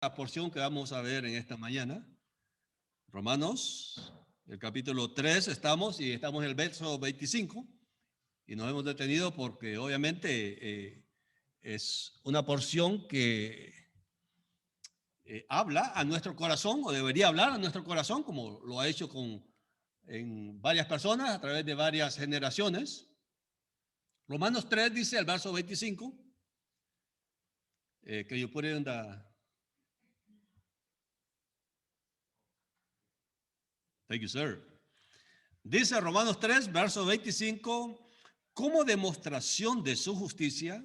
la porción que vamos a ver en esta mañana. Romanos, el capítulo 3 estamos en el verso 25 y nos hemos detenido porque obviamente es una porción que habla a nuestro corazón o debería hablar a nuestro corazón como lo ha hecho en varias personas a través de varias generaciones. Romanos 3 dice el verso 25. Can you put it in the... Thank you, sir. Dice Romanos 3, verso 25, como demostración de su justicia,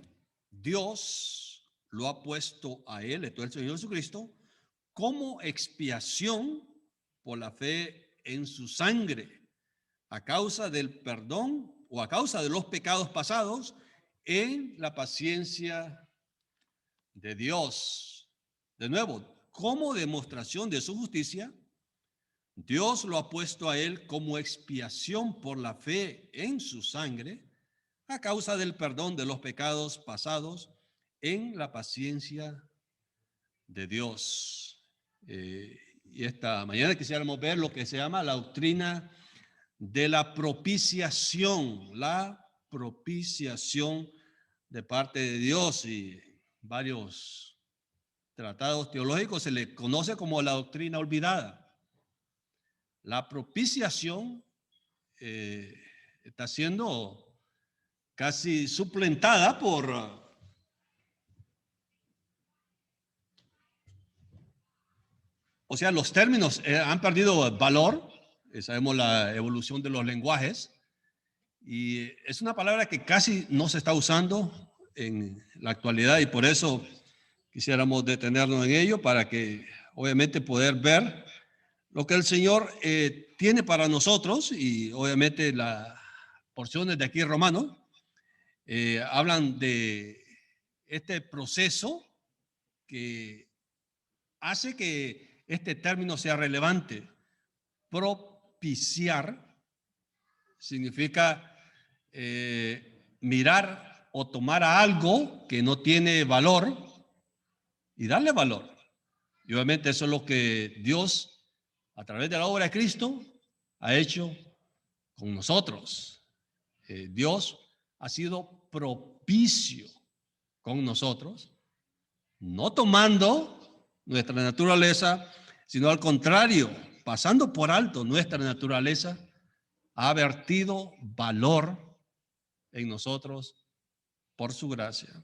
Dios lo ha puesto a él, esto es el Señor Jesucristo, como expiación por la fe en su sangre, a causa del perdón o a causa de los pecados pasados, en la paciencia de Dios. De nuevo, como demostración de su justicia, Dios lo ha puesto a él como expiación por la fe en su sangre, a causa del perdón de los pecados pasados, en la paciencia de Dios. Y esta mañana quisiéramos ver lo que se llama la doctrina de la propiciación de parte de Dios, y varios tratados teológicos se le conoce como la doctrina olvidada. La propiciación está siendo casi suplantada o sea, los términos han perdido valor. Sabemos la evolución de los lenguajes y es una palabra que casi no se está usando en la actualidad, y por eso quisiéramos detenernos en ello para que obviamente poder ver lo que el Señor tiene para nosotros. Y obviamente las porciones de aquí Romanos hablan de este proceso que hace que este término sea relevante. Propiciar significa mirar o tomar a algo que no tiene valor y darle valor. Y obviamente eso es lo que Dios, a través de la obra de Cristo, ha hecho con nosotros. Dios ha sido propicio con nosotros, no tomando nuestra naturaleza, sino al contrario, pasando por alto nuestra naturaleza, ha vertido valor en nosotros por su gracia.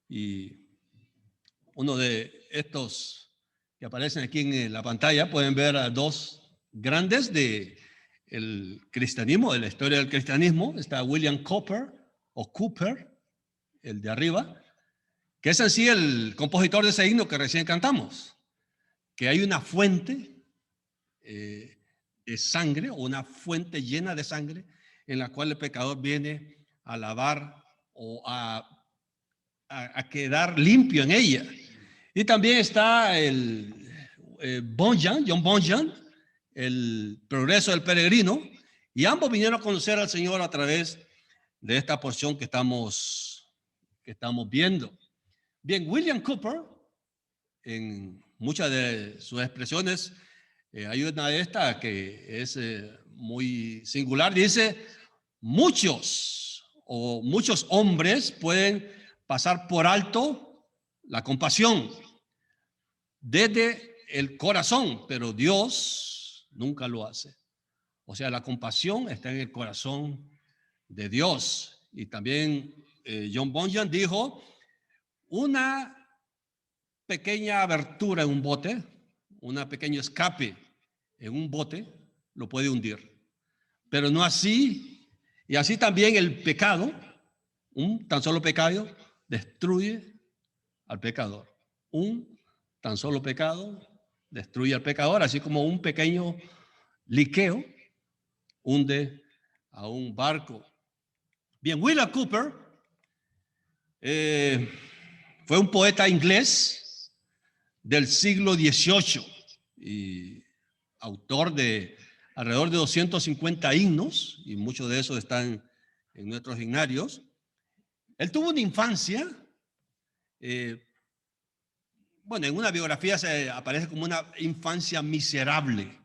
Y uno de estos que aparecen aquí en la pantalla, pueden ver a dos grandes del cristianismo, de la historia del cristianismo. Está William Cowper, el de arriba, que es en sí el compositor de ese himno que recién cantamos, que hay una fuente de sangre, o una fuente llena de sangre, en la cual el pecador viene a lavar o a quedar limpio en ella. Y también está John Bunyan, el progreso del peregrino, y ambos vinieron a conocer al Señor a través de esta porción que estamos viendo. Bien, William Cowper, en muchas de sus expresiones, hay una de estas que es muy singular. Dice, muchos hombres pueden pasar por alto la compasión desde el corazón, pero Dios nunca lo hace. O sea, la compasión está en el corazón de Dios. Y también John Bunyan dijo, una pequeña abertura en un bote, un pequeño escape en un bote lo puede hundir, pero no así. Y así también el pecado, un tan solo pecado, destruye al pecador. Un tan solo pecado destruye al pecador, así como un pequeño liqueo hunde a un barco. Bien, William Cowper fue un poeta inglés del siglo XVIII y autor de alrededor de 250 himnos, y muchos de esos están en nuestros himnarios. Él tuvo una infancia bueno, en una biografía se aparece como una infancia miserable.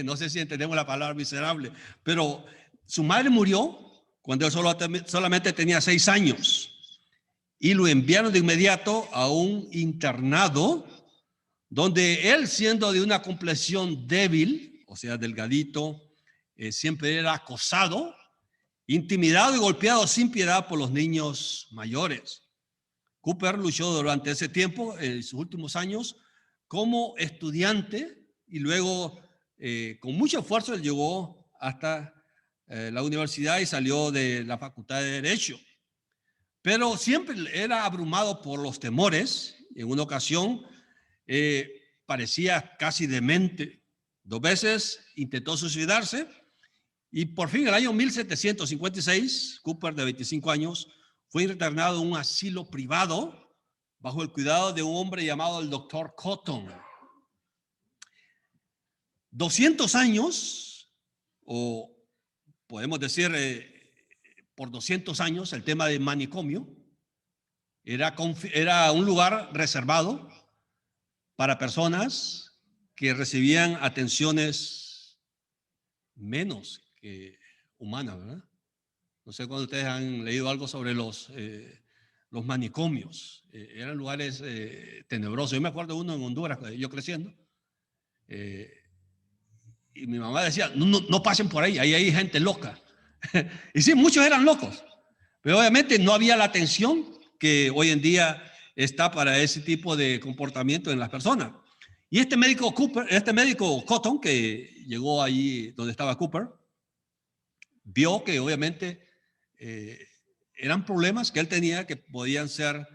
No sé si entendemos la palabra miserable, pero su madre murió cuando él solamente tenía 6 años y lo enviaron de inmediato a un internado donde él, siendo de una complexión débil, o sea, delgadito, siempre era acosado, intimidado y golpeado sin piedad por los niños mayores. Cooper luchó durante ese tiempo, en sus últimos años, como estudiante y luego, con mucho esfuerzo, él llegó hasta la universidad y salió de la Facultad de Derecho. Pero siempre era abrumado por los temores. En una ocasión parecía casi demente. 2 veces intentó suicidarse y por fin, en el año 1756, Cooper, de 25 años, fue internado en un asilo privado bajo el cuidado de un hombre llamado el doctor Cotton. 200 años, o podemos decir por 200 años, el tema del manicomio era un lugar reservado para personas que recibían atenciones menos que humanas, ¿verdad? No sé cuando ustedes han leído algo sobre los manicomios. Eran lugares tenebrosos. Yo me acuerdo de uno en Honduras, yo creciendo, y mi mamá decía, no pasen por ahí hay gente loca. Y sí, muchos eran locos, pero obviamente no había la atención que hoy en día está para ese tipo de comportamiento en las personas. Y este médico Cotton, que llegó allí donde estaba Cooper, vio que obviamente eran problemas que él tenía que podían ser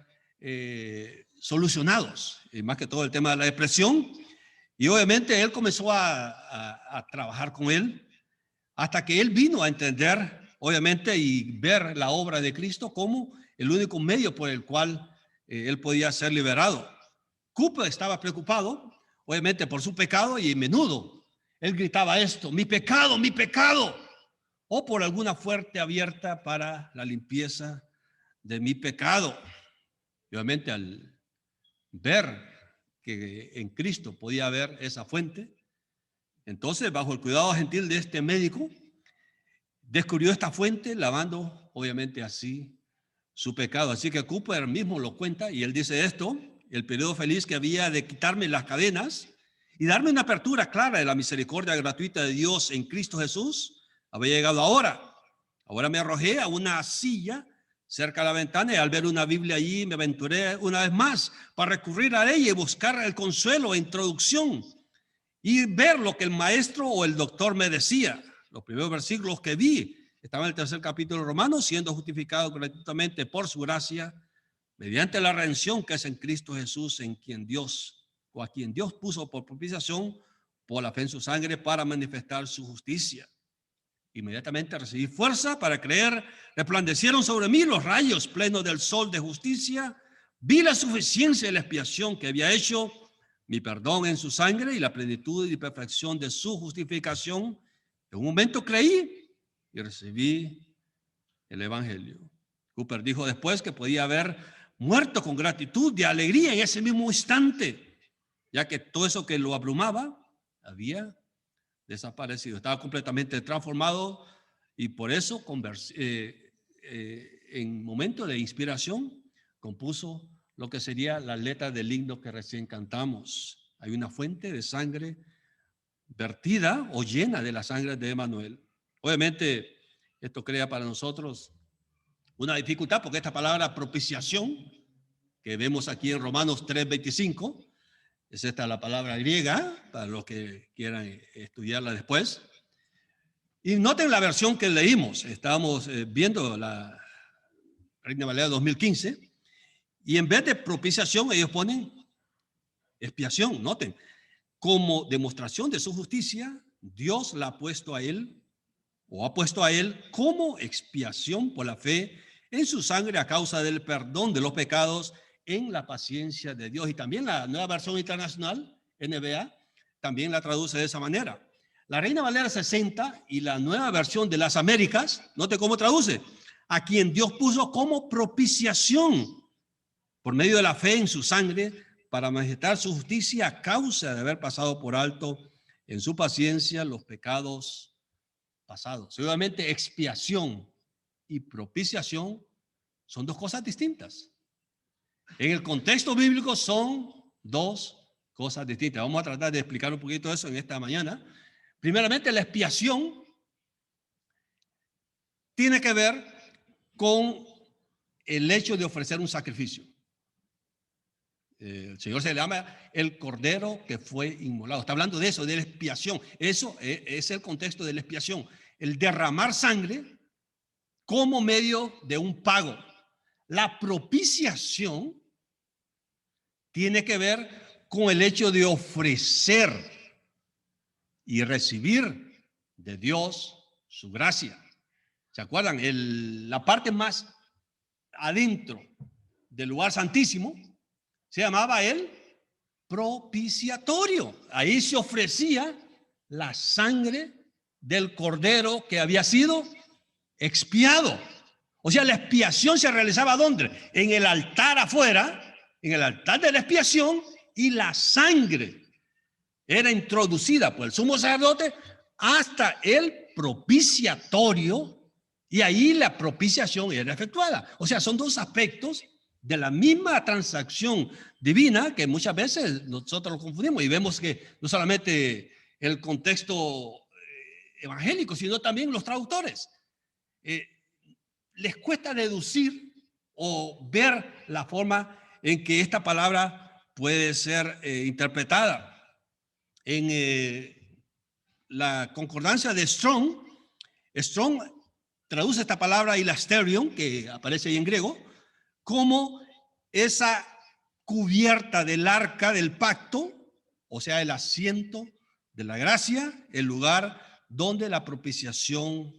solucionados, y más que todo el tema de la depresión. Y obviamente él comenzó a trabajar con él hasta que él vino a entender, obviamente, y ver la obra de Cristo como el único medio por el cual él podía ser liberado. Cooper estaba preocupado, obviamente, por su pecado, y a menudo él gritaba esto: mi pecado, o por alguna fuente abierta para la limpieza de mi pecado. Y obviamente, al ver que en Cristo podía haber esa fuente, entonces, bajo el cuidado gentil de este médico, descubrió esta fuente, lavando obviamente así su pecado. Así que Cooper mismo lo cuenta y él dice esto: el periodo feliz que había de quitarme las cadenas y darme una apertura clara de la misericordia gratuita de Dios en Cristo Jesús había llegado ahora. Ahora me arrojé a una silla cerca de la ventana y al ver una Biblia allí me aventuré una vez más para recurrir a ella y buscar el consuelo e introducción y ver lo que el maestro o el doctor me decía. Los primeros versículos que vi estaban en el 3er capítulo de Romanos: siendo justificados gratuitamente por su gracia, mediante la redención que es en Cristo Jesús, a quien Dios puso por propiciación por la fe en su sangre para manifestar su justicia. Inmediatamente recibí fuerza para creer, resplandecieron sobre mí los rayos plenos del sol de justicia, vi la suficiencia de la expiación que había hecho, mi perdón en su sangre y la plenitud y perfección de su justificación. En un momento creí y recibí el evangelio. Cooper dijo después que podía haber muerto con gratitud, de alegría en ese mismo instante, ya que todo eso que lo abrumaba había desaparecido. Estaba completamente transformado y por eso en momento de inspiración compuso lo que sería la letra del himno que recién cantamos. Hay una fuente de sangre vertida o llena de la sangre de Emmanuel. Obviamente esto crea para nosotros una dificultad, porque esta palabra propiciación que vemos aquí en Romanos 3:25 es esta la palabra griega, para los que quieran estudiarla después. Y noten la versión que leímos. Estábamos viendo la Reina Valera 2015, y en vez de propiciación ellos ponen expiación. Noten, como demostración de su justicia, Dios la ha puesto a él, o ha puesto a él como expiación por la fe en su sangre a causa del perdón de los pecados, en la paciencia de Dios. Y también la Nueva Versión Internacional, NBA, también la traduce de esa manera. La Reina Valera 60 y la Nueva Versión de las Américas, note cómo traduce: a quien Dios puso como propiciación. por medio de la fe en su sangre, para manifestar su justicia a causa de haber pasado por alto en su paciencia los pecados pasados. Obviamente, expiación y propiciación son dos cosas distintas. En el contexto bíblico son dos cosas distintas. Vamos a tratar de explicar un poquito eso en esta mañana. Primeramente, la expiación tiene que ver con el hecho de ofrecer un sacrificio. El Señor se le llama el cordero que fue inmolado. Está hablando de eso, de la expiación. Eso es el contexto de la expiación. El derramar sangre como medio de un pago. La propiciación tiene que ver con el hecho de ofrecer y recibir de Dios su gracia. ¿Se acuerdan? La parte más adentro del lugar santísimo se llamaba el propiciatorio. Ahí se ofrecía la sangre del cordero que había sido expiado. O sea, la expiación se realizaba ¿dónde? En el altar afuera, en el altar de la expiación, y la sangre era introducida por el sumo sacerdote hasta el propiciatorio, y ahí la propiciación era efectuada. O sea, son dos aspectos de la misma transacción divina que muchas veces nosotros lo confundimos y vemos que no solamente el contexto evangélico, sino también los traductores. Les cuesta deducir o ver la forma en que esta palabra puede ser interpretada. En la concordancia de Strong traduce esta palabra hilasterion, que aparece ahí en griego, como esa cubierta del arca del pacto, o sea, el asiento de la gracia, el lugar donde la propiciación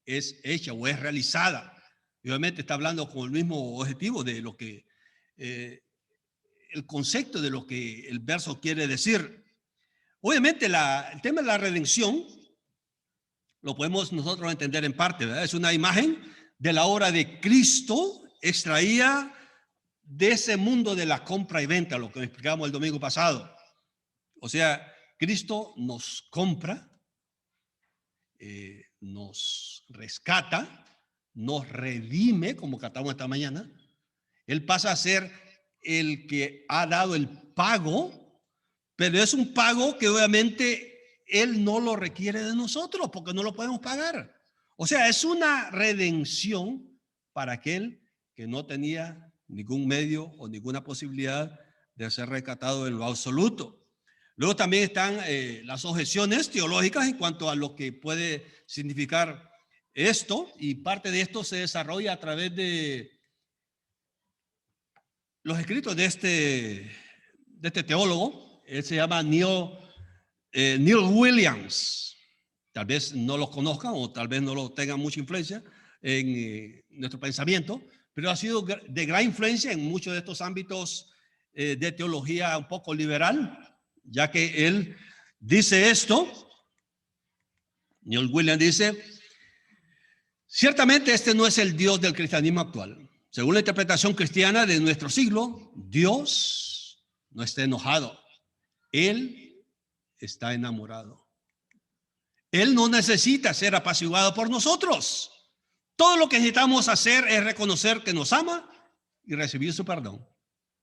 es hecha o es realizada. Y obviamente está hablando con el mismo objetivo de lo que, el concepto de lo que el verso quiere decir. Obviamente el tema de la redención lo podemos nosotros entender en parte, ¿verdad? Es una imagen de la obra de Cristo extraída de ese mundo de la compra y venta, lo que explicamos el domingo pasado. O sea, Cristo nos compra, nos rescata, nos redime, como cantamos esta mañana. Él pasa a ser el que ha dado el pago, pero es un pago que obviamente Él no lo requiere de nosotros porque no lo podemos pagar. O sea, es una redención para aquel que no tenía ningún medio o ninguna posibilidad de ser rescatado en lo absoluto. Luego también están las objeciones teológicas en cuanto a lo que puede significar esto, y parte de esto se desarrolla a través de los escritos de este teólogo. Él se llama Neil Williams. Tal vez no los conozcan o tal vez no lo tengan mucha influencia en nuestro pensamiento, pero ha sido de gran influencia en muchos de estos ámbitos de teología un poco liberal, ya que él dice esto. Neil Williams dice: ciertamente este no es el Dios del cristianismo actual. Según la interpretación cristiana de nuestro siglo, Dios no está enojado. Él está enamorado. Él no necesita ser apaciguado por nosotros. Todo lo que necesitamos hacer es reconocer que nos ama y recibir su perdón.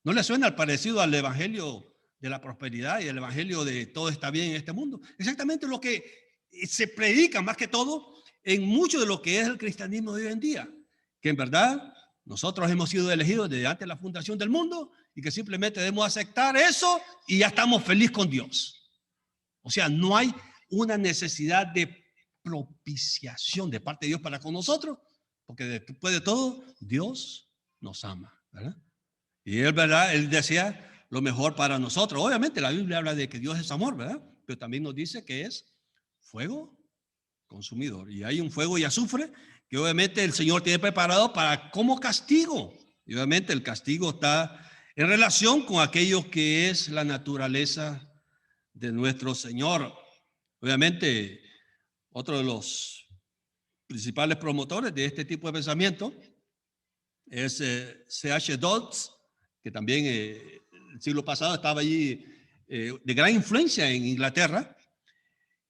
¿No le suena parecido al evangelio de la prosperidad y el evangelio de todo está bien en este mundo? Exactamente lo que se predica más que todo en mucho de lo que es el cristianismo de hoy en día, que en verdad nosotros hemos sido elegidos desde antes de la fundación del mundo y que simplemente debemos aceptar eso y ya estamos felices con Dios. O sea, no hay una necesidad de propiciación de parte de Dios para con nosotros, porque después de todo, Dios nos ama, ¿verdad? Y él, ¿verdad? Él desea lo mejor para nosotros. Obviamente la Biblia habla de que Dios es amor, ¿verdad? Pero también nos dice que es fuego consumidor. Y hay un fuego y azufre que obviamente el Señor tiene preparado para como castigo. Y obviamente el castigo está en relación con aquello que es la naturaleza de nuestro Señor. Obviamente, otro de los principales promotores de este tipo de pensamiento es C.H. Dodds. que también el siglo pasado estaba allí de gran influencia en Inglaterra.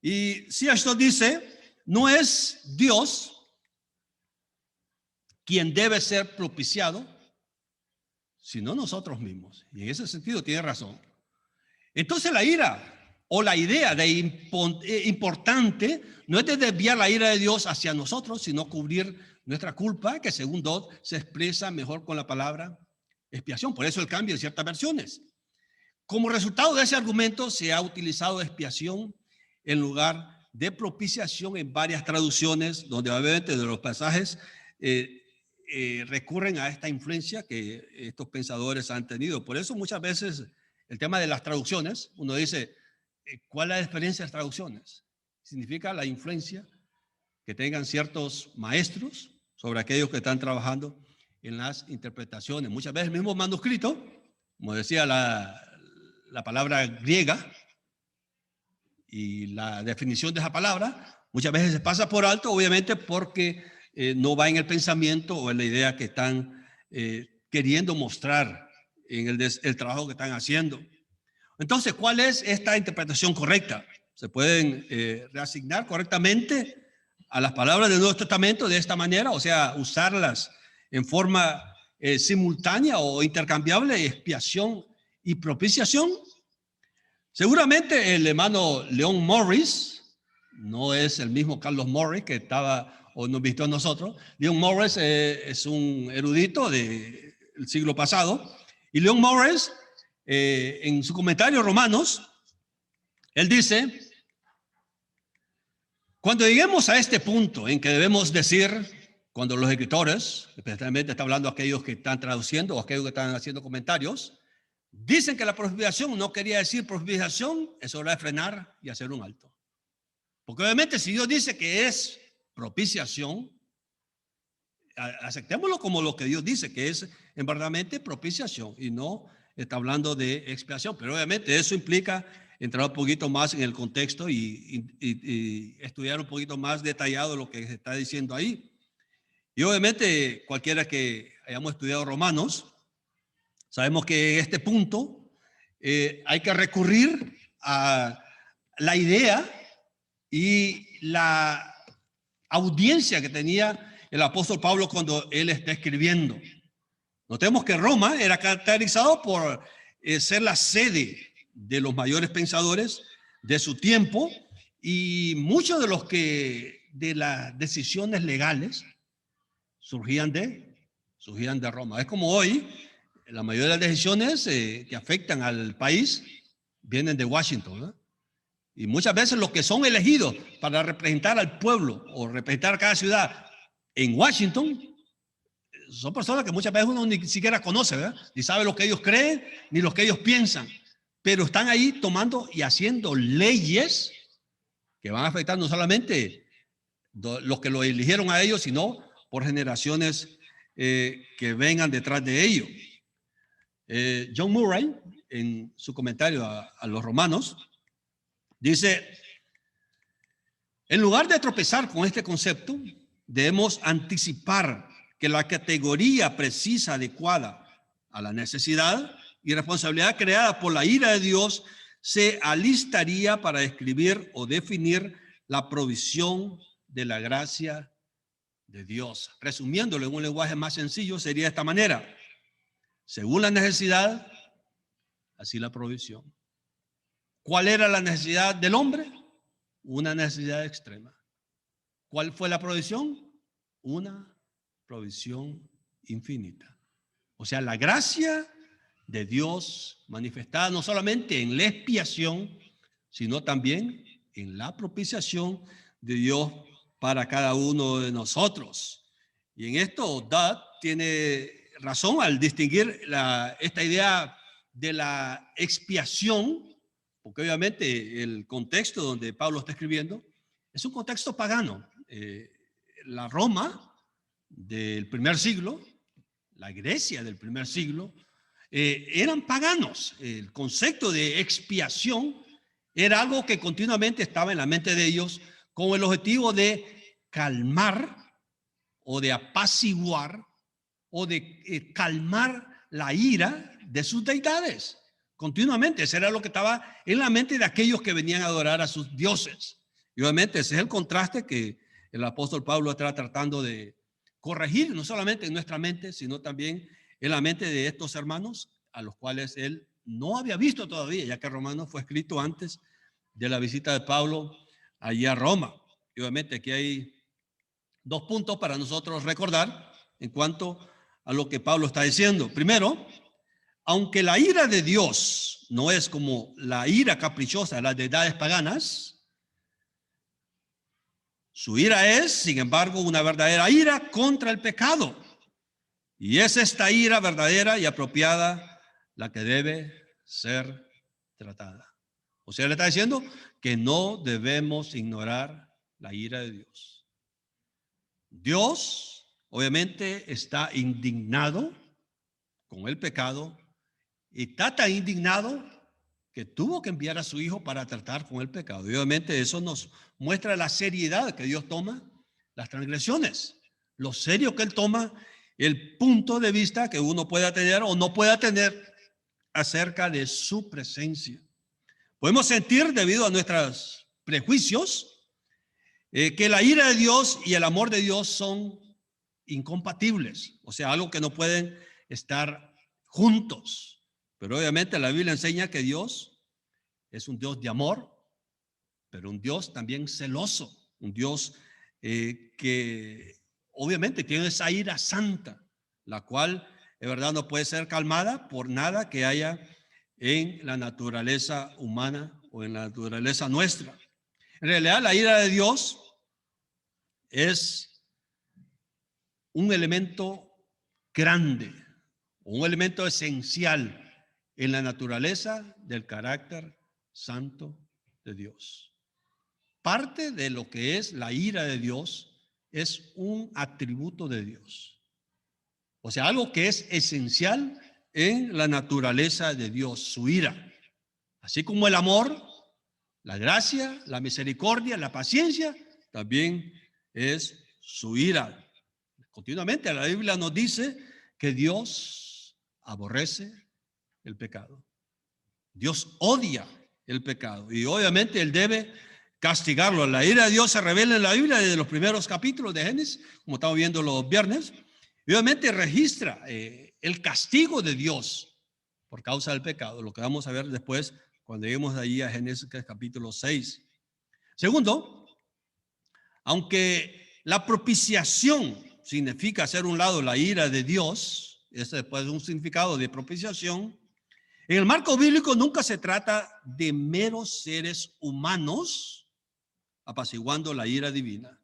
Y si esto dice, no es Dios quien debe ser propiciado, sino nosotros mismos. Y en ese sentido tiene razón. Entonces la ira o la idea de importante no es de desviar la ira de Dios hacia nosotros, sino cubrir nuestra culpa, que según Dodd se expresa mejor con la palabra expiación. Por eso el cambio en ciertas versiones. Como resultado de ese argumento se ha utilizado expiación en lugar de propiciación en varias traducciones, donde obviamente de los pasajes recurren a esta influencia que estos pensadores han tenido. Por eso muchas veces el tema de las traducciones, uno dice, ¿cuál es la diferencia de las traducciones? Significa la influencia que tengan ciertos maestros sobre aquellos que están trabajando en las interpretaciones. Muchas veces el mismo manuscrito, como decía la palabra griega y la definición de esa palabra, muchas veces se pasa por alto, obviamente porque no va en el pensamiento o en la idea que están queriendo mostrar en el trabajo que están haciendo. Entonces, ¿cuál es esta interpretación correcta? ¿Se pueden reasignar correctamente a las palabras del Nuevo Testamento de esta manera? O sea, usarlas en forma simultánea o intercambiable, expiación y propiciación. Seguramente el hermano Leon Morris, no es el mismo Carlos Morris que estaba o nos visitó a nosotros. Leon Morris es un erudito del siglo pasado. Y Leon Morris, en su comentario Romanos, él dice, cuando lleguemos a este punto en que debemos decir, cuando los escritores, especialmente está hablando aquellos que están traduciendo o aquellos que están haciendo comentarios, dicen que la propiciación no quería decir propiciación, es hora de frenar y hacer un alto. Porque obviamente si Dios dice que es propiciación, aceptémoslo como lo que Dios dice, que es en verdaderamente propiciación y no está hablando de expiación. Pero obviamente eso implica entrar un poquito más en el contexto y estudiar un poquito más detallado lo que se está diciendo ahí. Y obviamente cualquiera que hayamos estudiado Romanos, sabemos que en este punto hay que recurrir a la idea y la audiencia que tenía el apóstol Pablo cuando él está escribiendo. Notemos que Roma era caracterizado por ser la sede de los mayores pensadores de su tiempo y muchos de las decisiones legales surgían de Roma. Es como hoy, la mayoría de las decisiones que afectan al país vienen de Washington, ¿no? Y muchas veces los que son elegidos para representar al pueblo o representar a cada ciudad en Washington son personas que muchas veces uno ni siquiera conoce, ¿verdad? Ni sabe lo que ellos creen, ni lo que ellos piensan. Pero están ahí tomando y haciendo leyes que van a afectar no solamente los que lo eligieron a ellos, sino por generaciones que vengan detrás de ellos. John Murray, en su comentario a los Romanos, dice, en lugar de tropezar con este concepto, debemos anticipar que la categoría precisa, adecuada a la necesidad y responsabilidad creada por la ira de Dios se alistaría para describir o definir la provisión de la gracia de Dios. Resumiéndolo en un lenguaje más sencillo, sería de esta manera. Según la necesidad, así la provisión. ¿Cuál era la necesidad del hombre? Una necesidad extrema. ¿Cuál fue la provisión? Una provisión infinita. O sea, la gracia de Dios manifestada no solamente en la expiación, sino también en la propiciación de Dios para cada uno de nosotros. Y en esto Dodd tiene razón al distinguir esta idea de la expiación, porque obviamente el contexto donde Pablo está escribiendo es un contexto pagano. La Roma del primer siglo, la Grecia del primer siglo, eran paganos. El concepto de expiación era algo que continuamente estaba en la mente de ellos con el objetivo de calmar o de apaciguar o de calmar la ira de sus deidades. Continuamente, eso era lo que estaba en la mente de aquellos que venían a adorar a sus dioses. Y obviamente ese es el contraste que el apóstol Pablo está tratando de corregir, no solamente en nuestra mente, sino también en la mente de estos hermanos, a los cuales él no había visto todavía, ya que Romanos fue escrito antes de la visita de Pablo allí a Roma. Y obviamente aquí hay dos puntos para nosotros recordar en cuanto a lo que Pablo está diciendo. Primero, aunque la ira de Dios no es como la ira caprichosa de las deidades paganas, su ira es, sin embargo, una verdadera ira contra el pecado. Y es esta ira verdadera y apropiada la que debe ser tratada. O sea, le está diciendo que no debemos ignorar la ira de Dios. Dios, obviamente, está indignado con el pecado y está tan indignado que tuvo que enviar a su hijo para tratar con el pecado. Y obviamente eso nos muestra la seriedad que Dios toma las transgresiones, lo serio que él toma, el punto de vista que uno pueda tener o no pueda tener acerca de su presencia. Podemos sentir, debido a nuestros prejuicios, que la ira de Dios y el amor de Dios son incompatibles, o sea, algo que no pueden estar juntos. Pero obviamente la Biblia enseña que Dios es un Dios de amor, pero un Dios también celoso, un Dios que obviamente tiene esa ira santa, la cual de verdad no puede ser calmada por nada que haya en la naturaleza humana o en la naturaleza nuestra. En realidad, la ira de Dios es un elemento grande, un elemento esencial en la naturaleza del carácter santo de Dios. Parte de lo que es la ira de Dios es un atributo de Dios. O sea, algo que es esencial en la naturaleza de Dios, su ira. Así como el amor, la gracia, la misericordia, la paciencia, también es su ira. Continuamente la Biblia nos dice que Dios aborrece el pecado. Dios odia el pecado y obviamente Él debe castigarlo. La ira de Dios se revela en la Biblia desde los primeros capítulos de Génesis, como estamos viendo los viernes. Y obviamente registra el castigo de Dios por causa del pecado, lo que vamos a ver después cuando lleguemos allí a Génesis capítulo 6. Segundo, aunque la propiciación significa hacer a un lado la ira de Dios, ese después es un significado de propiciación, en el marco bíblico nunca se trata de meros seres humanos apaciguando la ira divina.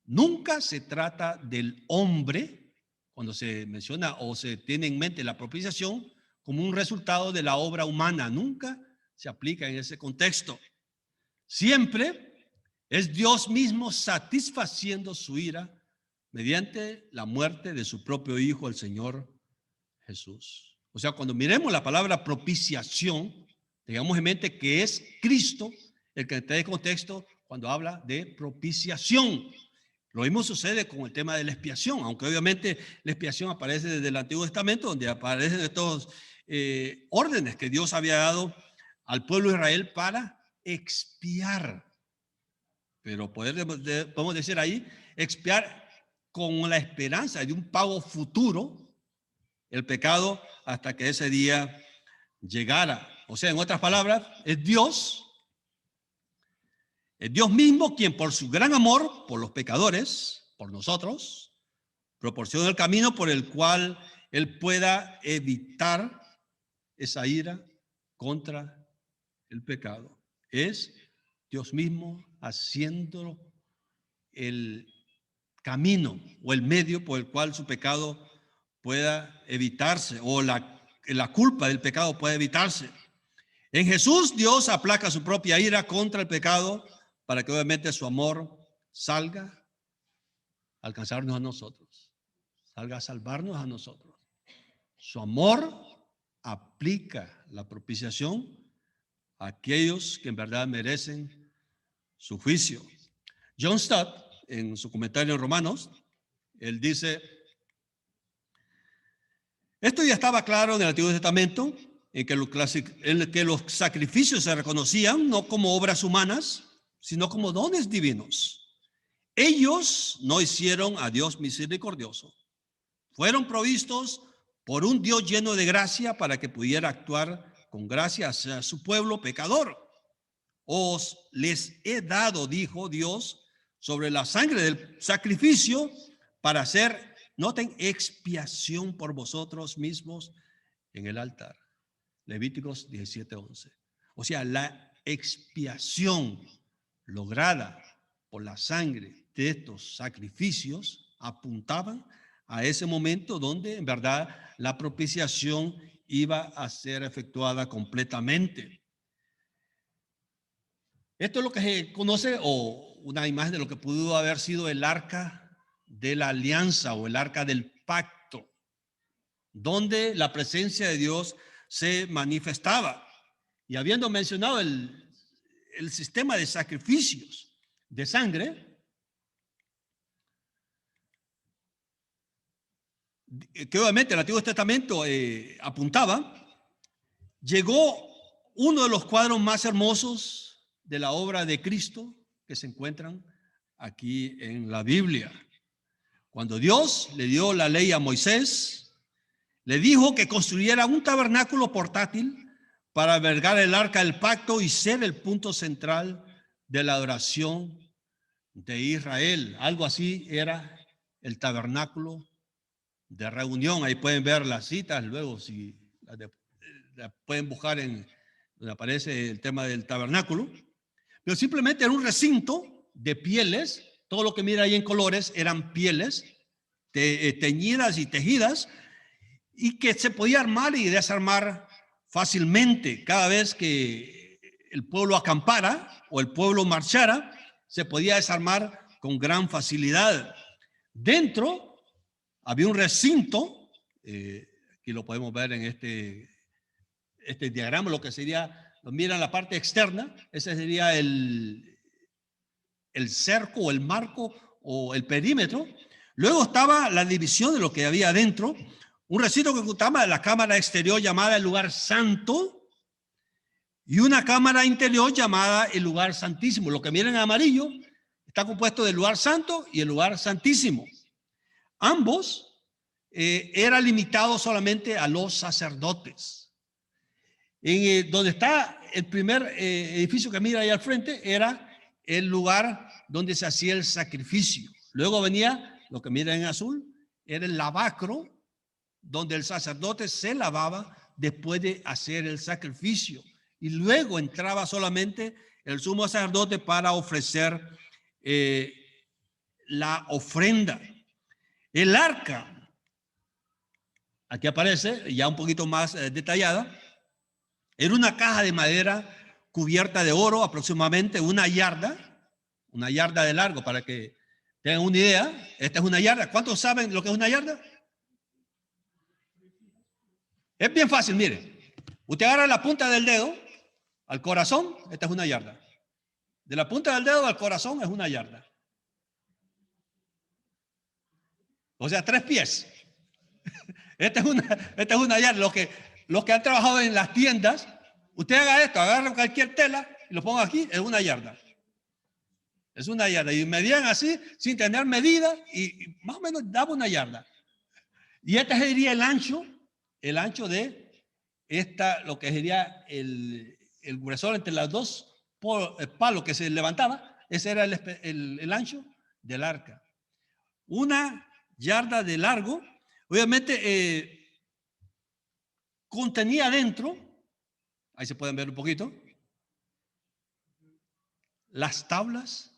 Nunca se trata del hombre, cuando se menciona o se tiene en mente la propiciación, como un resultado de la obra humana. Nunca se aplica en ese contexto. Siempre es Dios mismo satisfaciendo su ira mediante la muerte de su propio Hijo, el Señor Jesús. O sea, cuando miremos la palabra propiciación, tengamos en mente que es Cristo el que está en contexto cuando habla de propiciación. Lo mismo sucede con el tema de la expiación, aunque obviamente la expiación aparece desde el Antiguo Testamento, donde aparecen estos órdenes que Dios había dado al pueblo de Israel para expiar. Pero podemos decir ahí, expiar con la esperanza de un pago futuro el pecado hasta que ese día llegara. O sea, en otras palabras, es Dios mismo quien por su gran amor por los pecadores, por nosotros, proporciona el camino por el cual Él pueda evitar esa ira contra el pecado. Es Dios mismo haciendo el camino o el medio por el cual su pecado pueda evitarse o la culpa del pecado pueda evitarse. En Jesús Dios aplaca su propia ira contra el pecado para que obviamente su amor salga a alcanzarnos a nosotros, salga a salvarnos a nosotros. Su amor aplica la propiciación a aquellos que en verdad merecen su juicio. John Stott, en su comentario en Romanos, él dice: Esto ya estaba claro en el Antiguo Testamento, en que los sacrificios se reconocían no como obras humanas, sino como dones divinos. Ellos no hicieron a Dios misericordioso. Fueron provistos por un Dios lleno de gracia para que pudiera actuar con gracia hacia su pueblo pecador. Os les he dado, dijo Dios, sobre la sangre del sacrificio para hacer, noten, expiación por vosotros mismos en el altar. Levíticos 17:11. O sea, la expiación lograda por la sangre de estos sacrificios apuntaban a ese momento donde en verdad la propiciación iba a ser efectuada completamente. Esto es lo que se conoce, o una imagen de lo que pudo haber sido el arca de la alianza o el arca del pacto, donde la presencia de Dios se manifestaba. Y habiendo mencionado el sistema de sacrificios de sangre, que obviamente el Antiguo Testamento apuntaba, llegó uno de los cuadros más hermosos de la obra de Cristo que se encuentran aquí en la Biblia. Cuando Dios le dio la ley a Moisés, le dijo que construyera un tabernáculo portátil para albergar el arca del pacto y ser el punto central de la adoración de Israel. Algo así era el tabernáculo de reunión. Ahí pueden ver las citas, luego si la pueden buscar en donde aparece el tema del tabernáculo. Pero simplemente era un recinto de pieles. Todo lo que mira ahí en colores eran pieles teñidas y tejidas, y que se podía armar y desarmar fácilmente. Cada vez que el pueblo acampara o el pueblo marchara, se podía desarmar con gran facilidad. Dentro había un recinto, aquí lo podemos ver en este diagrama, lo que sería, lo miran la parte externa, ese sería el cerco o el marco o el perímetro. Luego estaba la división de lo que había adentro, un recinto que contaba de la cámara exterior llamada el lugar santo y una cámara interior llamada el lugar santísimo. Lo que miran en amarillo está compuesto del lugar santo y el lugar santísimo. Ambos eran limitados solamente a los sacerdotes. Donde está el primer edificio que mira ahí al frente era el lugar donde se hacía el sacrificio. Luego venía lo que miran en azul, era el lavacro, donde el sacerdote se lavaba después de hacer el sacrificio. Y luego entraba solamente el sumo sacerdote para ofrecer la ofrenda. El arca, aquí aparece ya un poquito más detallada, era una caja de madera cubierta de oro, aproximadamente una yarda de largo, para que tengan una idea. Esta es una yarda. ¿Cuántos saben lo que es una yarda? Es bien fácil, mire. Usted agarra la punta del dedo al corazón, esta es una yarda. De la punta del dedo al corazón es una yarda. O sea, 3 pies. Esta es una yarda. Los que han trabajado en las tiendas, usted haga esto, agarra cualquier tela y lo ponga aquí, es una yarda. Es una yarda. Y medían así, sin tener medida, y más o menos daba una yarda. Y este sería el ancho de lo que sería el gruesor entre las dos palos que se levantaba. Ese era el ancho del arca. Una yarda de largo, obviamente contenía dentro, ahí se pueden ver un poquito, las tablas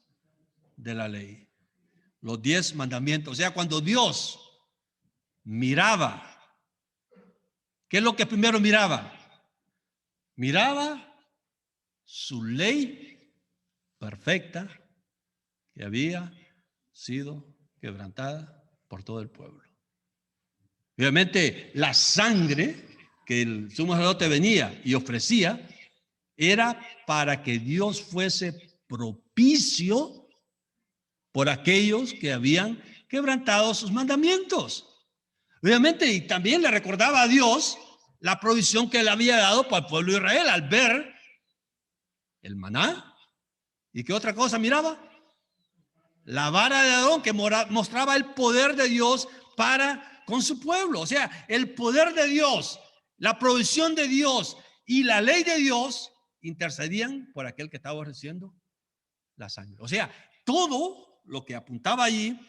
de la ley, los 10 mandamientos. O sea, cuando Dios miraba, ¿qué es lo que primero miraba? Miraba su ley perfecta que había sido quebrantada por todo el pueblo. Obviamente, la sangre que el sumo sacerdote venía y ofrecía era para que Dios fuese propicio por aquellos que habían quebrantado sus mandamientos. Obviamente, y también le recordaba a Dios la provisión que él había dado para el pueblo de Israel al ver el maná. ¿Y qué otra cosa miraba? La vara de Aarón, que mostraba el poder de Dios para con su pueblo. O sea, el poder de Dios, la provisión de Dios y la ley de Dios intercedían por aquel que estaba ofreciendo la sangre. O sea, todo lo que apuntaba allí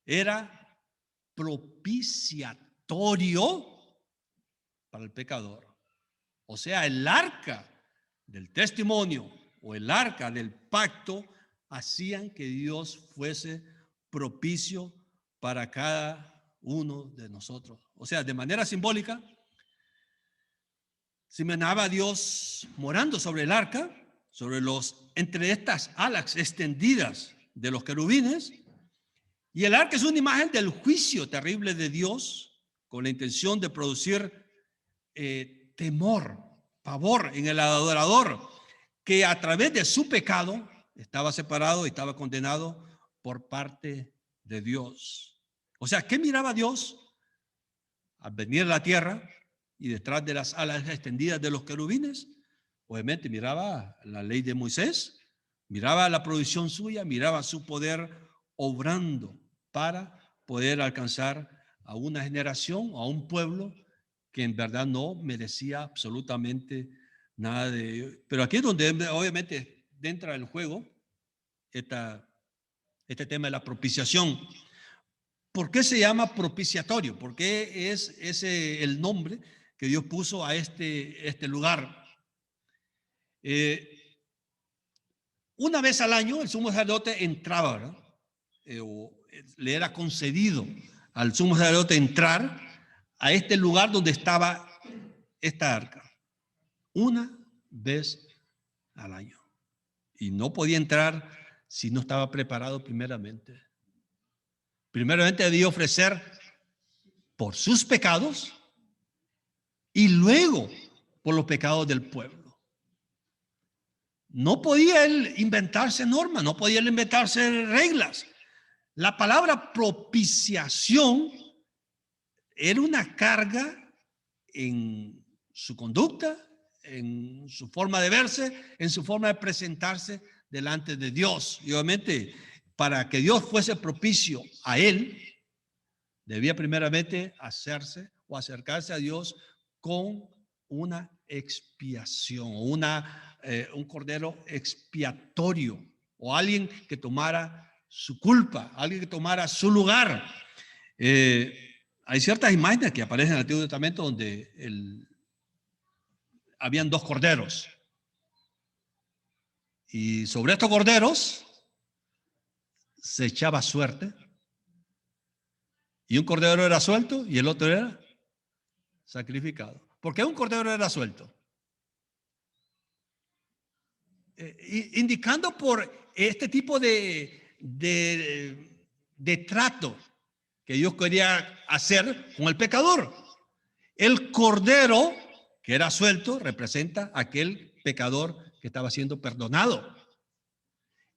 era propiciatorio para el pecador. O sea, el arca del testimonio o el arca del pacto hacían que Dios fuese propicio para cada uno de nosotros. O sea, de manera simbólica, se imaginaba a Dios morando sobre el arca, entre estas alas extendidas de los querubines, y el arca es una imagen del juicio terrible de Dios con la intención de producir temor, pavor en el adorador, que a través de su pecado estaba separado y estaba condenado por parte de Dios. O sea, ¿qué miraba Dios al venir a la tierra y detrás de las alas extendidas de los querubines? Obviamente miraba la ley de Moisés, miraba la provisión suya, miraba su poder obrando para poder alcanzar a una generación, a un pueblo que en verdad no merecía absolutamente nada de ello. Pero aquí es donde obviamente entra el juego este tema de la propiciación. ¿Por qué se llama propiciatorio? ¿Por qué es ese el nombre que Dios puso a este lugar? Una vez al año el sumo sacerdote entraba, ¿verdad? Le era concedido al sumo sacerdote entrar a este lugar donde estaba esta arca. Una vez al año. Y no podía entrar si no estaba preparado primeramente. Primeramente debía ofrecer por sus pecados y luego por los pecados del pueblo. No podía él inventarse normas, no podía él inventarse reglas. La palabra propiciación era una carga en su conducta, en su forma de verse, en su forma de presentarse delante de Dios. Y obviamente, para que Dios fuese propicio a él, debía primeramente hacerse o acercarse a Dios con una expiación, o un cordero expiatorio, o alguien que tomara su culpa, alguien que tomara su lugar. Hay ciertas imágenes que aparecen en el Antiguo Testamento donde habían dos corderos. Y sobre estos corderos se echaba suerte. Y un cordero era suelto y el otro era sacrificado. ¿Por qué un cordero era suelto? Indicando por este tipo de trato que Dios quería hacer con el pecador. El cordero que era suelto representa a aquel pecador que estaba siendo perdonado.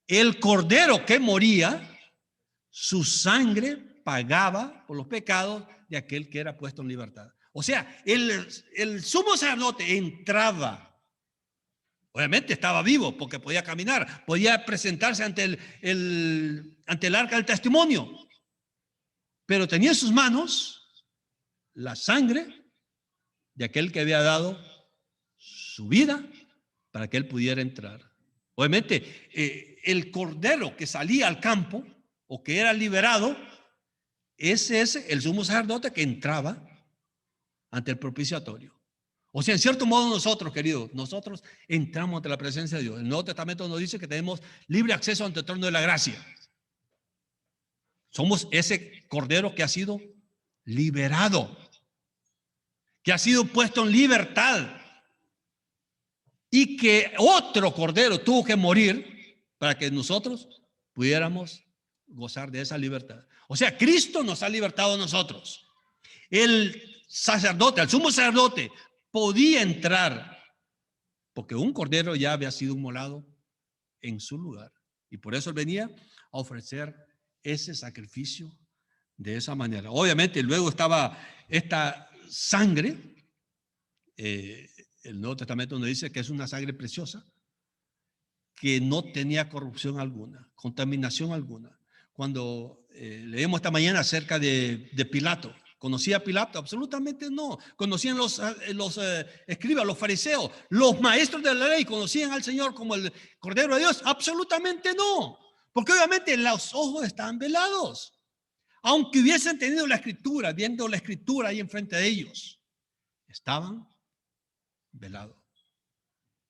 El cordero que moría, su sangre pagaba por los pecados de aquel que era puesto en libertad. O sea, el sumo sacerdote entraba. Obviamente estaba vivo porque podía caminar, podía presentarse ante el arca del testimonio. Pero tenía en sus manos la sangre de aquel que había dado su vida para que él pudiera entrar. Obviamente, el cordero que salía al campo o que era liberado, ese es el sumo sacerdote que entraba ante el propiciatorio. O sea, en cierto modo nosotros, queridos, nosotros entramos ante la presencia de Dios. El Nuevo Testamento nos dice que tenemos libre acceso ante el trono de la gracia. Somos ese cordero que ha sido liberado, que ha sido puesto en libertad y que otro cordero tuvo que morir para que nosotros pudiéramos gozar de esa libertad. O sea, Cristo nos ha libertado a nosotros. El sacerdote, el sumo sacerdote, podía entrar porque un cordero ya había sido inmolado en su lugar. Y por eso él venía a ofrecer ese sacrificio de esa manera. Obviamente luego estaba esta sangre, el Nuevo Testamento nos dice que es una sangre preciosa, que no tenía corrupción alguna, contaminación alguna. Cuando leemos esta mañana acerca de Pilato, ¿conocía a Pilato? Absolutamente no. ¿Conocían los escribas, los fariseos, los maestros de la ley, conocían al Señor como el Cordero de Dios? Absolutamente no. Porque obviamente los ojos estaban velados. Aunque hubiesen tenido la escritura, viendo la escritura ahí enfrente de ellos, estaban velados.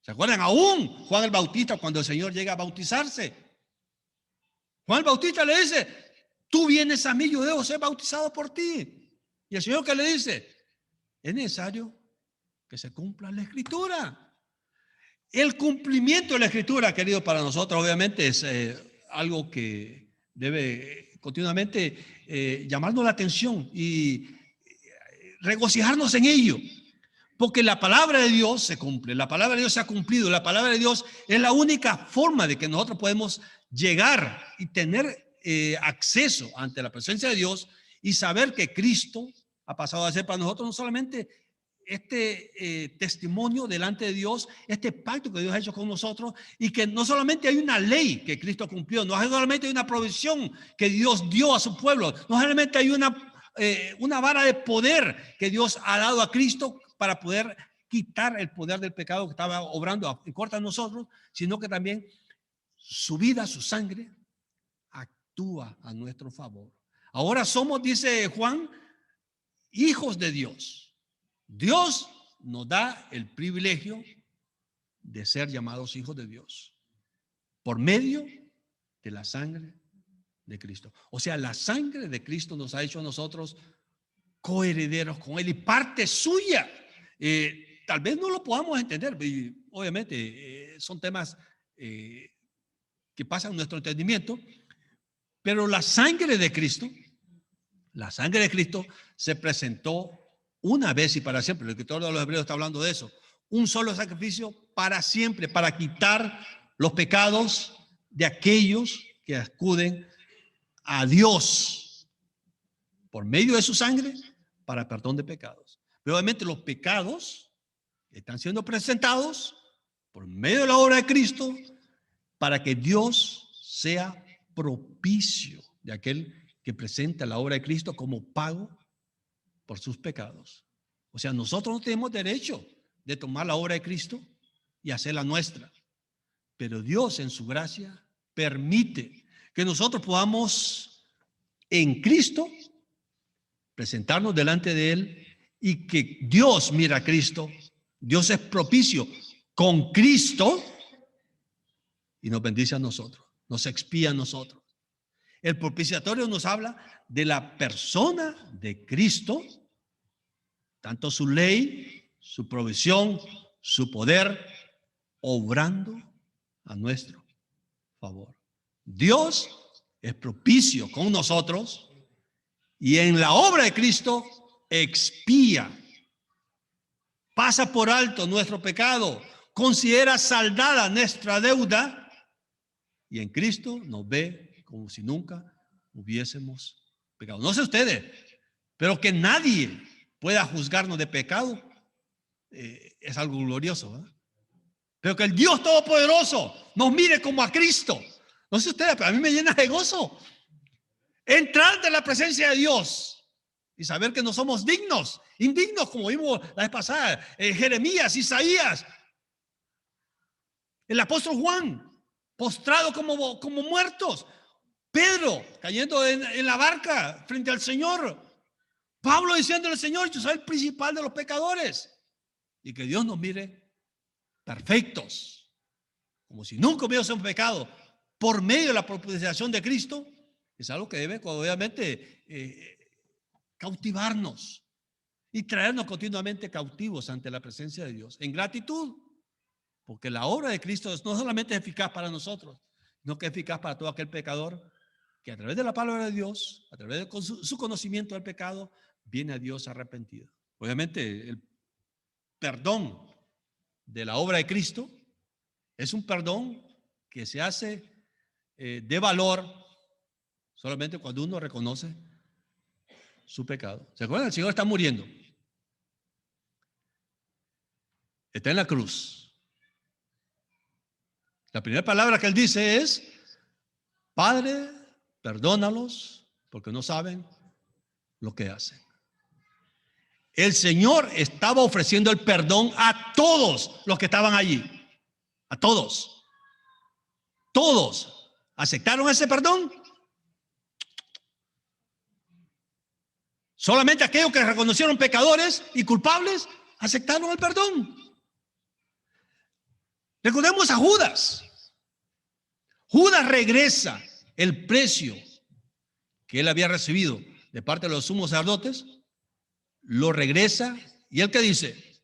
¿Se acuerdan? Aún Juan el Bautista, cuando el Señor llega a bautizarse, Juan el Bautista le dice: tú vienes a mí, yo debo ser bautizado por ti. Y el Señor, ¿qué le dice? Es necesario que se cumpla la escritura. El cumplimiento de la escritura, querido, para nosotros obviamente es algo que debe continuamente llamarnos la atención y regocijarnos en ello. Porque la palabra de Dios se cumple, la palabra de Dios se ha cumplido, la palabra de Dios es la única forma de que nosotros podemos llegar y tener acceso ante la presencia de Dios y saber que Cristo ha pasado a ser para nosotros no solamente este testimonio delante de Dios, este pacto que Dios ha hecho con nosotros, y que no solamente hay una ley que Cristo cumplió, no solamente hay una provisión que Dios dio a su pueblo, no solamente hay una vara de poder que Dios ha dado a Cristo para poder quitar el poder del pecado que estaba obrando en contra de nosotros, sino que también su vida, su sangre, actúa a nuestro favor. Ahora somos, dice Juan, hijos de Dios. Dios nos da el privilegio de ser llamados hijos de Dios por medio de la sangre de Cristo. O sea, la sangre de Cristo nos ha hecho a nosotros coherederos con Él y parte suya. Tal vez no lo podamos entender, y obviamente son temas que pasan en nuestro entendimiento, pero la sangre de Cristo se presentó una vez y para siempre. El escritor de los Hebreos está hablando de eso. Un solo sacrificio para siempre, para quitar los pecados de aquellos que acuden a Dios por medio de su sangre para perdón de pecados. Pero obviamente los pecados están siendo presentados por medio de la obra de Cristo para que Dios sea propicio de aquel que presenta la obra de Cristo como pago por sus pecados. O sea, nosotros no tenemos derecho de tomar la obra de Cristo y hacerla nuestra, pero Dios en su gracia permite que nosotros podamos en Cristo presentarnos delante de Él y que Dios mira a Cristo. Dios es propicio con Cristo y nos bendice a nosotros, nos expía a nosotros. El propiciatorio nos habla de la persona de Cristo, tanto su ley, su provisión, su poder, obrando a nuestro favor. Dios es propicio con nosotros y en la obra de Cristo expía, pasa por alto nuestro pecado, considera saldada nuestra deuda y en Cristo nos ve como si nunca hubiésemos pecado. No sé ustedes, pero que nadie pueda juzgarnos de pecado es algo glorioso, ¿verdad? Pero que el Dios Todopoderoso nos mire como a Cristo. No sé ustedes, pero a mí me llena de gozo entrar de la presencia de Dios y saber que no somos dignos, indignos, como vimos la vez pasada, Jeremías, Isaías, el apóstol Juan, postrado como muertos, Pedro cayendo en la barca frente al Señor, Pablo diciéndole al Señor: yo soy el principal de los pecadores, y que Dios nos mire perfectos, como si nunca hubiésemos pecado, por medio de la propiciación de Cristo, es algo que debe obviamente cautivarnos y traernos continuamente cautivos ante la presencia de Dios, en gratitud, porque la obra de Cristo no solamente es eficaz para nosotros, sino que es eficaz para todo aquel pecador que a través de la palabra de Dios, a través de su conocimiento del pecado, viene a Dios arrepentido. Obviamente el perdón de la obra de Cristo es un perdón que se hace de valor solamente cuando uno reconoce su pecado. ¿Se acuerdan? El Señor está muriendo. Está en la cruz. La primera palabra que Él dice es: Padre, perdónalos porque no saben lo que hacen. El Señor estaba ofreciendo el perdón a todos los que estaban allí. A todos. Todos. ¿Aceptaron ese perdón? Solamente aquellos que reconocieron pecadores y culpables aceptaron el perdón. Recordemos a Judas. Judas regresa el precio que él había recibido de parte de los sumos sacerdotes, lo regresa, y él que dice: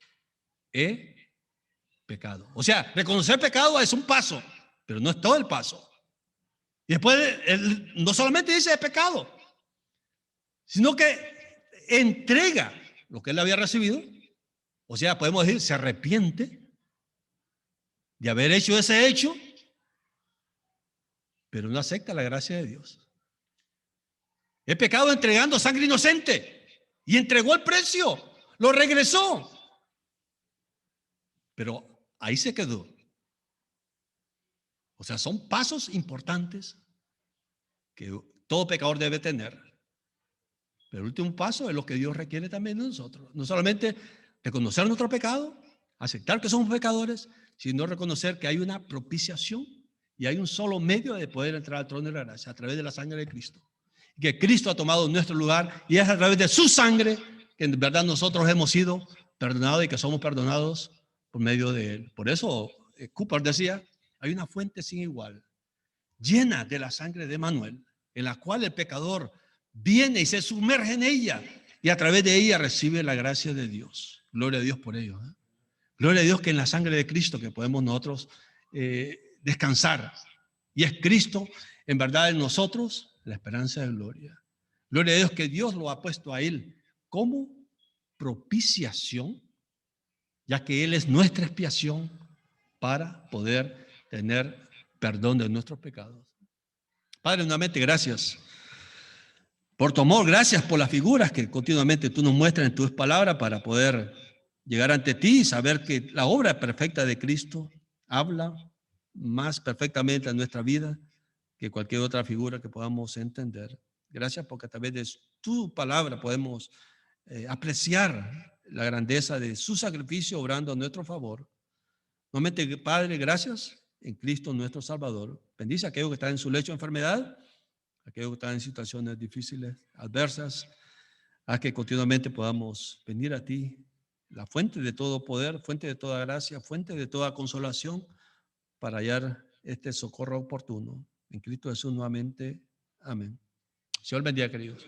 he pecado. O sea, reconocer pecado es un paso, pero no es todo el paso. Y después él no solamente dice he pecado, sino que entrega lo que él había recibido. O sea, podemos decir, se arrepiente de haber hecho ese hecho, pero no acepta la gracia de Dios. He pecado entregando sangre inocente, y entregó el precio, lo regresó. Pero ahí se quedó. O sea, son pasos importantes que todo pecador debe tener. Pero el último paso es lo que Dios requiere también de nosotros. No solamente reconocer nuestro pecado, aceptar que somos pecadores, sino reconocer que hay una propiciación y hay un solo medio de poder entrar al trono de la gracia, a través de la sangre de Cristo. Que Cristo ha tomado nuestro lugar, y es a través de su sangre que en verdad nosotros hemos sido perdonados y que somos perdonados por medio de Él. Por eso Cooper decía: hay una fuente sin igual, llena de la sangre de Manuel, en la cual el pecador viene y se sumerge en ella, y a través de ella recibe la gracia de Dios. Gloria a Dios por ello. Gloria a Dios que en la sangre de Cristo que podemos nosotros descansar. Y es Cristo, en verdad, en nosotros la esperanza de gloria. Gloria a Dios que Dios lo ha puesto a Él como propiciación, ya que Él es nuestra expiación para poder tener perdón de nuestros pecados. Padre, nuevamente gracias por tu amor, gracias por las figuras que continuamente tú nos muestras en tus palabras para poder llegar ante ti y saber que la obra perfecta de Cristo habla más perfectamente a nuestra vida que cualquier otra figura que podamos entender. Gracias porque a través de tu palabra podemos apreciar la grandeza de su sacrificio obrando a nuestro favor. Nuevamente, Padre, gracias en Cristo nuestro Salvador. Bendice a aquellos que están en su lecho de enfermedad, aquellos que están en situaciones difíciles, adversas. Haz que continuamente podamos venir a ti, la fuente de todo poder, fuente de toda gracia, fuente de toda consolación, para hallar este socorro oportuno. En Cristo Jesús nuevamente. Amén. Señor bendiga, queridos.